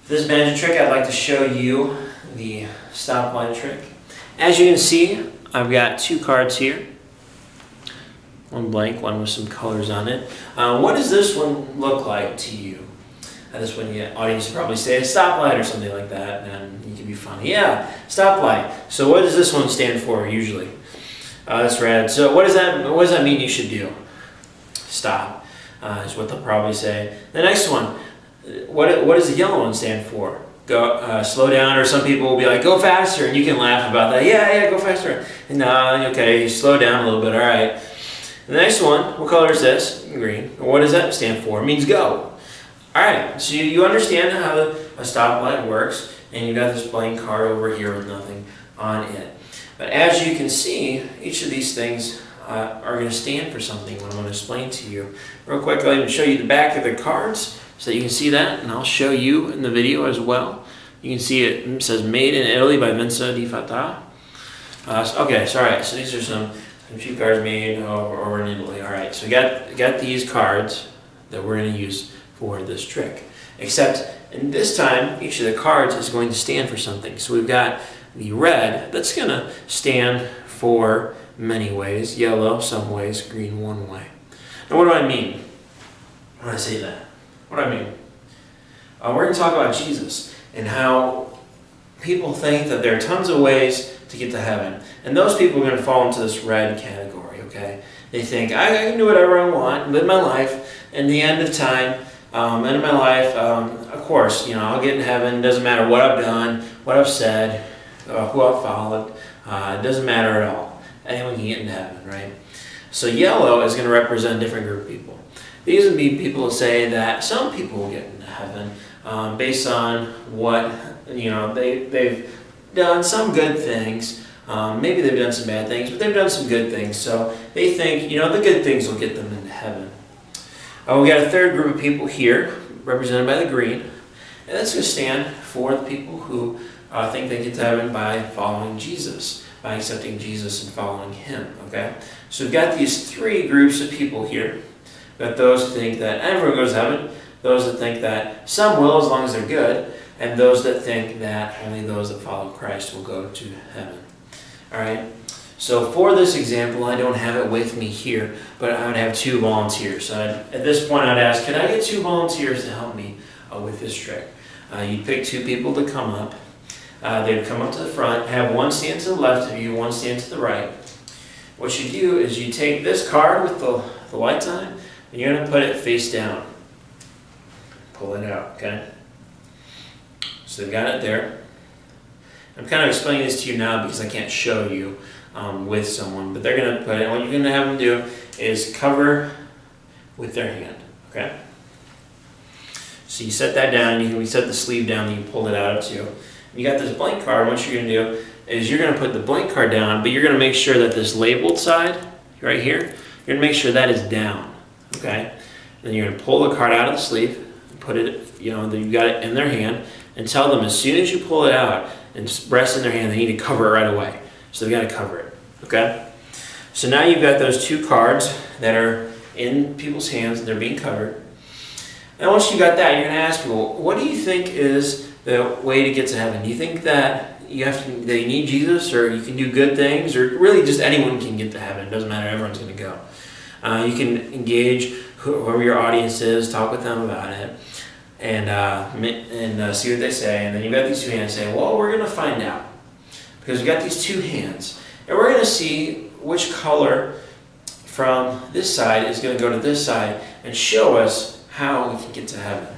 For this magic trick, I'd like to show you the stoplight trick. As you can see, I've got two cards here. One blank, one with some colors on it. What does this one look like to you? This one, the audience would probably say a stoplight or something like that, and you can be funny. Yeah, stoplight. So what does this one stand for usually? That's red. So what does that mean you should do? Stop is what they'll probably say. The next one, what does the yellow one stand for? Go slow down, or some people will be like, go faster, and you can laugh about that. Yeah, go faster. No, okay, slow down a little bit. All right. The next one, what color is this? Green. What does that stand for? It means go. All right, so you understand how a stoplight works, and you've got this blank card over here with nothing on it. But as you can see, each of these things are going to stand for something when I'm going to explain to you. Real quick, I'll even show you the back of the cards so that you can see that, and I'll show you in the video as well. You can see it says Made in Italy by Vinza di Fata. Okay, so all right, so these are some cheap cards made over in Italy. All right, so we got these cards that we're going to use for this trick. Except in this time, each of the cards is going to stand for something. So we've got the red, that's going to stand for many ways. Yellow, some ways. Green, one way. Now what do I mean when I say that? What do I mean? We're going to talk about Jesus and how people think that there are tons of ways to get to heaven. And those people are going to fall into this red category, okay? They think, I can do whatever I want, live my life, and the end of time, end of my life, of course, I'll get in heaven. It doesn't matter what I've done, what I've said, who I've followed. It doesn't matter at all. Anyone can get into heaven, right? So yellow is going to represent a different group of people. These would be people who say that some people will get into heaven based on what, they've done some good things. Maybe they've done some bad things, but they've done some good things. So they think, the good things will get them into heaven. We got a third group of people here, represented by the green, and that's going to stand for the people who think they get to heaven by following Jesus, by accepting Jesus and following Him. Okay, so we've got these three groups of people here. We've got those who think that everyone goes to heaven, those that think that some will as long as they're good, and those that think that only those that follow Christ will go to heaven. All right. So for this example, I don't have it with me here, but I would have two volunteers. So at this point, I'd ask, can I get two volunteers to help me with this trick? You'd pick two people to come up. They'd come up to the front, have one stand to the left of you, one stand to the right. What you do is you take this card with the lights on it, and you're going to put it face down. Pull it out, okay? So they've got it there. I'm kind of explaining this to you now because I can't show you with someone, but they're going to put it, what you're going to have them do is cover with their hand, okay? So you set that down, we set the sleeve down, and you pull it out too. You got this blank card. What you're going to do is you're going to put the blank card down, but you're going to make sure that this labeled side right here, you're going to make sure that is down, okay? Then you're going to pull the card out of the sleeve, put it, you've got it in their hand, and tell them as soon as you pull it out and rest in their hand, they need to cover it right away. So they've got to cover it, okay? So now you've got those two cards that are in people's hands, and they're being covered. And once you got that, you're going to ask people, what do you think is the way to get to heaven? Do you think that you need Jesus, or you can do good things, or really just anyone can get to heaven? It doesn't matter, everyone's going to go. You can engage whoever your audience is, talk with them about it, and see what they say. And then you've got these two hands saying, well, we're going to find out. Because we've got these two hands, and we're going to see which color from this side is going to go to this side and show us how we can get to heaven.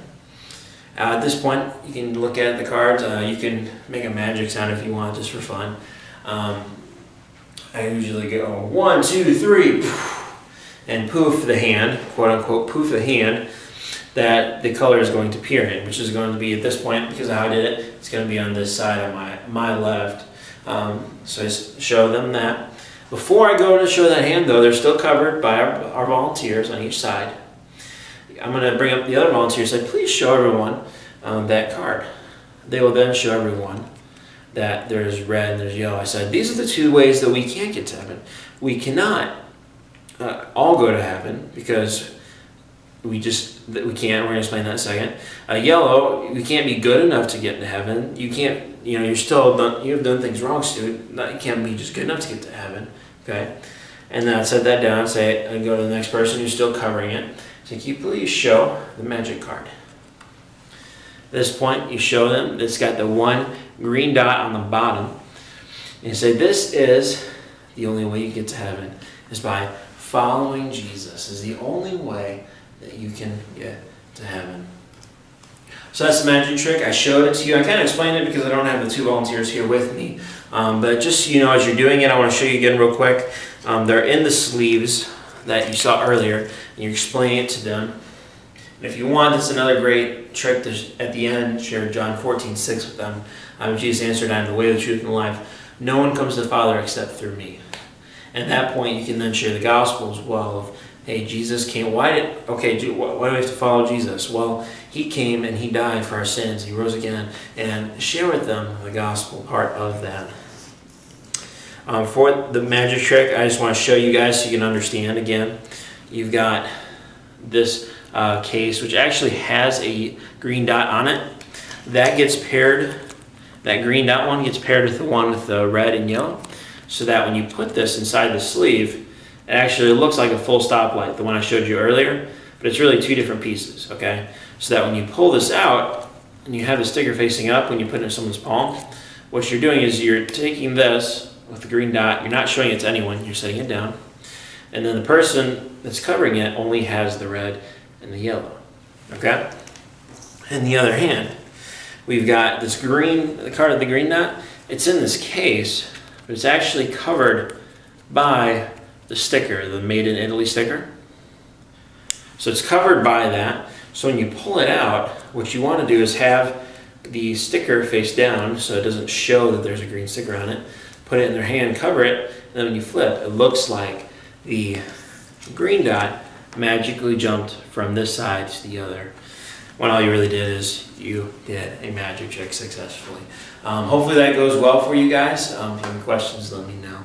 At this point, you can look at the cards. You can make a magic sound if you want, just for fun. I usually go 1, 2, 3, and poof the hand, quote unquote, poof the hand that the color is going to appear in, which is going to be, at this point, because of how I did it, it's going to be on this side of my left. So I show them that. Before I go to show that hand, though, they're still covered by our volunteers on each side. I'm going to bring up the other volunteers and say, please show everyone that card. They will then show everyone that there's red and there's yellow. I said, these are the two ways that we can't get to heaven. We cannot all go to heaven because we can't. We're going to explain that in a second. Yellow, you can't be good enough to get into heaven. You can't, you know, you've done things wrong, Stu. You can't be just good enough to get to heaven. Okay? And then I'd set that down, I'd go to the next person who's still covering it. Say, can you please show the magic card? At this point, you show them, it's got the one green dot on the bottom. And you say, this is the only way you get to heaven, is by following Jesus. Is the only way that you can get to heaven. So that's the magic trick. I showed it to you. I kind of explained it because I don't have the 2 volunteers here with me. But just so you know, as you're doing it, I want to show you again real quick. They're in the sleeves that you saw earlier, and you're explaining it to them. And if you want, it's another great trick to, at the end, share John 14:6 with them. Jesus answered, I am the way, the truth, and the life. No one comes to the Father except through me. And at that point, you can then share the gospel as well of, hey, Jesus came. Why do we have to follow Jesus? Well, he came and he died for our sins. He rose again. And share with them the gospel part of that. For the magic trick, I just want to show you guys so you can understand again. You've got this case, which actually has a green dot on it. That gets paired, that green dot one gets paired with the one with the red and yellow, so that when you put this inside the sleeve, it actually looks like a full stoplight, the one I showed you earlier, but it's really 2 different pieces, okay? So that when you pull this out, and you have the sticker facing up when you put it in someone's palm, what you're doing is you're taking this with the green dot, you're not showing it to anyone, you're setting it down, and then the person that's covering it only has the red and the yellow, okay? In the other hand, we've got this green, the card of the green dot, it's in this case, but it's actually covered by the sticker, the Made in Italy sticker. So it's covered by that. So when you pull it out, what you want to do is have the sticker face down so it doesn't show that there's a green sticker on it. Put it in their hand, cover it, and then when you flip, it looks like the green dot magically jumped from this side to the other. When all you really did is you did a magic trick successfully. Hopefully that goes well for you guys. If you have any questions, let me know.